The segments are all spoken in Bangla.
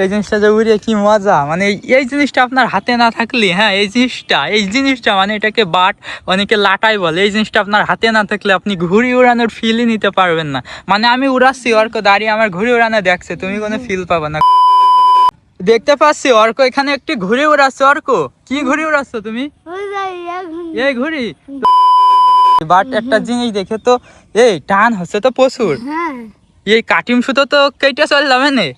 এই জিনিসটা যে উড়ে কি মজা, মানে এই জিনিসটা আপনার হাতে না থাকলে, হ্যাঁ এই জিনিসটা মানে এটাকে বাট, অনেকে লাটাই বলে। এই জিনিসটা আপনার হাতে না থাকলে আপনি ঘুড়ি উড়ানোর ফিলই নিতে পারবেন না। মানে আমি উড়াচ্ছি, অর্ক দাঁড়িয়ে আমার ঘুড়ি উড়ানো দেখছে, তুমি কোনো ফিল পাবে না। দেখতে পাচ্ছি অর্ক এখানে একটি ঘুড়ি উড়াচ্ছে। অর্ক, কি ঘুড়ি উড়াচ্ছ তুমি? এই ঘুড়ি। বাট একটা জিনিস দেখে তো এই টান হচ্ছে তো প্রচুর। এই কাটিম সুতো তো কেটে চললাম এনে।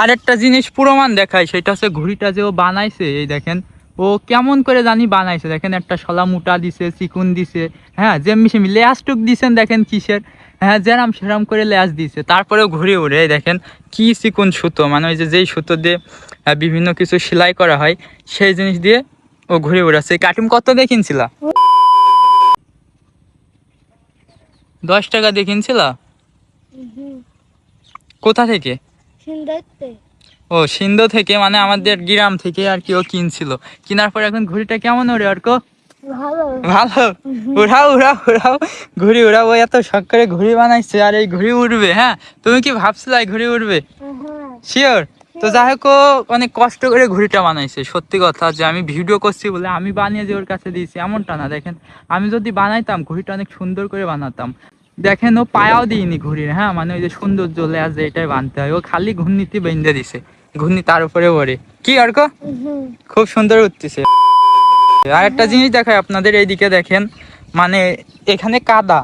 আর একটা জিনিস প্রমাণ দেখায়, সেটা হচ্ছে ঘুড়িটা যে ও বানাইছে, এই দেখেন ও কেমন করে জানি বানাইছে। দেখেন একটা শলা মুটা দিছে, চিকুন দিছে, হ্যাঁ যেমনি সেমি লেয়াস টুক দিছেন, দেখেন কিসের, হ্যাঁ যেরাম সেরাম করে লেয়াস দিছে, তারপরেও ঘুরে উড়ে। এই দেখেন কি চিকুন সুতো, মানে ওই যে যেই সুতো দিয়ে বিভিন্ন কিছু সেলাই করা হয়, সেই জিনিস দিয়ে ও ঘুরে উড়াচ্ছে। এই কাটিম কত দিয়ে কিনছিলা? 10 টাকা দিয়ে কিনছিলা? কোথা থেকে? ও সিন্ধু থেকে, মানে আমাদের গ্রাম থেকে আর কি ও কিনছিল। কেনার পর এখন ঘুড়িটা কেমন ওরে অর্ক? ভালো। উড়াও উড়াও উড়াও, ঘুড়ি উড়াও। এত শখ করে ঘুড়ি বানাইছে, আর এই ঘুড়ি উড়বে। হ্যাঁ, তুমি কি ভাবছিলে এই ঘুড়ি উড়বে? শিওর? তো যাই হোক, ও অনেক কষ্ট করে ঘুড়িটা বানাইছে। সত্যি কথা, যে আমি ভিডিও করছি বলে আমি বানিয়ে যে ওর কাছে দিয়েছি এমনটা না। দেখেন আমি যদি বানাইতাম ঘুড়িটা অনেক সুন্দর করে বানাতাম। দেখেন ও পায়াও দিইনি ঘুড়ির, হ্যাঁ মানে ওই যে সৌন্দর্য লেজ এটাই বানতে হয়, ও খালি ঘূর্ণিতে বেঁধে দিছে, ঘূর্ণি তার উপরে ওরে। কি অর্ক, খুব সুন্দর উঠতেছে। আর একটা জিনিস দেখায় আপনাদের, এইদিকে দেখেন, মানে এখানে কাদা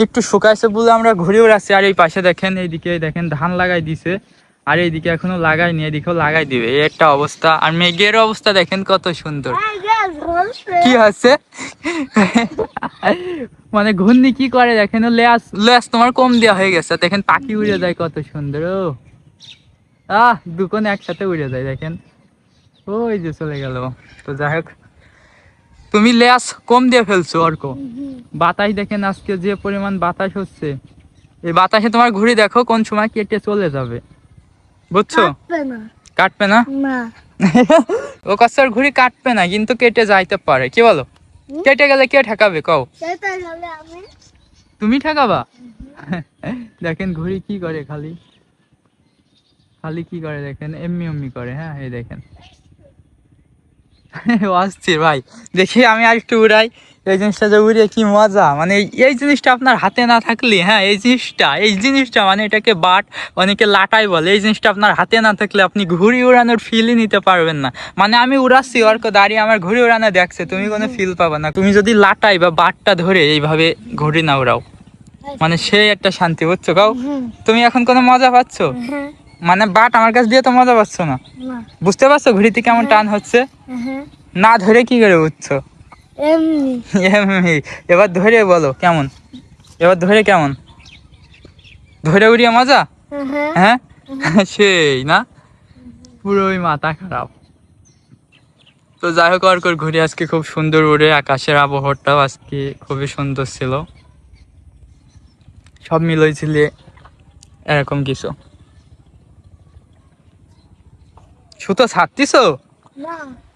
একটু শুকাইছে বলে আমরা ঘুরে উড়াচ্ছি। আর এই পাশে দেখেন, এইদিকে দেখেন ধান লাগাই দিছে, আর এইদিকে এখনো লাগাইনি, এদিকেও লাগাই দিবে, এই একটা অবস্থা। আর মেঘের অবস্থা দেখেন কত সুন্দর। কি হচ্ছে? মানে ঘূর্ণি কি করে দেখেন, লেস লেস তোমার কম দেওয়া হয়ে গেছে। দেখেন পাখি উড়ে যায় কত সুন্দর। ও দুকোনে একসাথে উড়ে যায় দেখেন, ওই যে চলে গেল। তো যাই হোক, তুমি লেস কম দিয়ে ফেলছো অর্ক। বাতাস দেখেন আজকে যে পরিমাণ বাতাস হচ্ছে, এই বাতাসে তোমার ঘুড়ি দেখো কোন সময় কেটে চলে যাবে, বুঝছো? কাটবে না? ও কাছার ঘুড়ি কাটবে না, কিন্তু কেটে যাইতে পারে। কি বলো? কেটে গেলে কে ঠেকাবে কও? তুমি ঠেকাবা? দেখেন ঘুড়ি কি করে, খালি খালি কি করে দেখেন, এমনি এমনি করে। হ্যাঁ এই দেখেন, অস্থির ভাই। দেখি আমি আর একটু উড়াই। এই জিনিসটা যে উড়ে কি মজা, মানে এই জিনিসটা আপনার হাতে না থাকলে, হ্যাঁ এই জিনিসটা মানে এটাকে বাট, অনেকে লাটাই বলে। এই জিনিসটা আপনার হাতে না থাকলে আপনি ঘুড়ি উড়ানোর ফিলই নিতে পারবেন না। মানে আমি উড়াচ্ছি, অর্ক দাঁড়িয়ে আমার ঘুড়ি উড়ানো দেখছে, তুমি কোনো ফিল পাবে না তুমি যদি লাটাই বা বাটটা ধরে এইভাবে ঘুড়ি না উড়াও। মানে সেই একটা শান্তি, বুঝছো কাও? তুমি এখন কোনো মজা পাচ্ছ? মানে বাট আমার কাছে দিয়ে তো মজা পাচ্ছ না, বুঝতে পারছো ঘুড়িতে কেমন টান হচ্ছে? না ধরে কি করে বুঝছো? এমনি। এবার ধরে বলো কেমন, এবার ধরে কেমন, ধরে উড়িয়ে মজা? হ্যাঁ সেই না, পুরোই মাথা খারাপ। তো যাই হোক, আর ঘুরে আজকে খুব সুন্দর উড়ে, আকাশের আবহাওয়াটাও আজকে খুবই সুন্দর ছিল, সব মিলইছিল এরকম কিছু। সুতো ছাড়তিছো?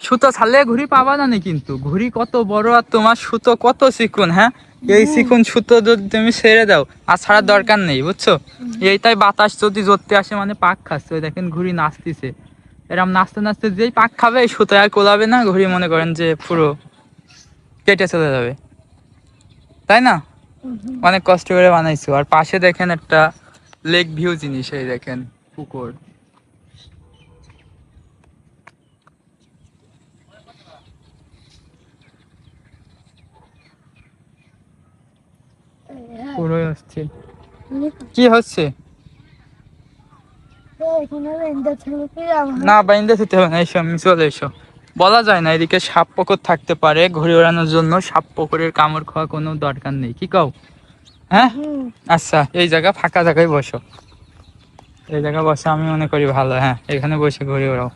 সুতো ছাড়লে ঘুড়ি পাবা না, কিন্তু ঘুড়ি কত বড় আর তোমার সুতো কত চিকন। হ্যাঁ, এই চিকন সুতো যদি তুমি ছেড়ে দাও, আর ছাড়ার দরকার নেই, বুঝছো? এইটাই বাতাস যদি জড়তে আসে মানে পাক খাচ্ছে। দেখেন ঘুড়ি নাচতেছে, এরম নাচতে নাচতে যেই পাক খাবে এই সুতো আর কোলাবে না, ঘুড়ি মনে করেন যে পুরো কেটে চলে যাবে, তাই না? অনেক কষ্ট করে বানাইছো। আর পাশে দেখেন একটা লেক ভিউ জিনিস, এই দেখেন পুকুর। পুরোই হচ্ছে কি হচ্ছে না, বাইন্দা যেতে হবে না, এসো আমি চলে এসো। বলা যায় না, এদিকে সাপ পুকুর থাকতে পারে, ঘুরে ওড়ানোর জন্য সাপ পুকুরের কামড় খাওয়া কোনো দরকার নেই, কি কও? হ্যাঁ আচ্ছা, এই জায়গা ফাঁকা জায়গায় বসো, এই জায়গা বসে আমি মনে করি ভালো। হ্যাঁ, এখানে বসে ঘুরে ওড়াও।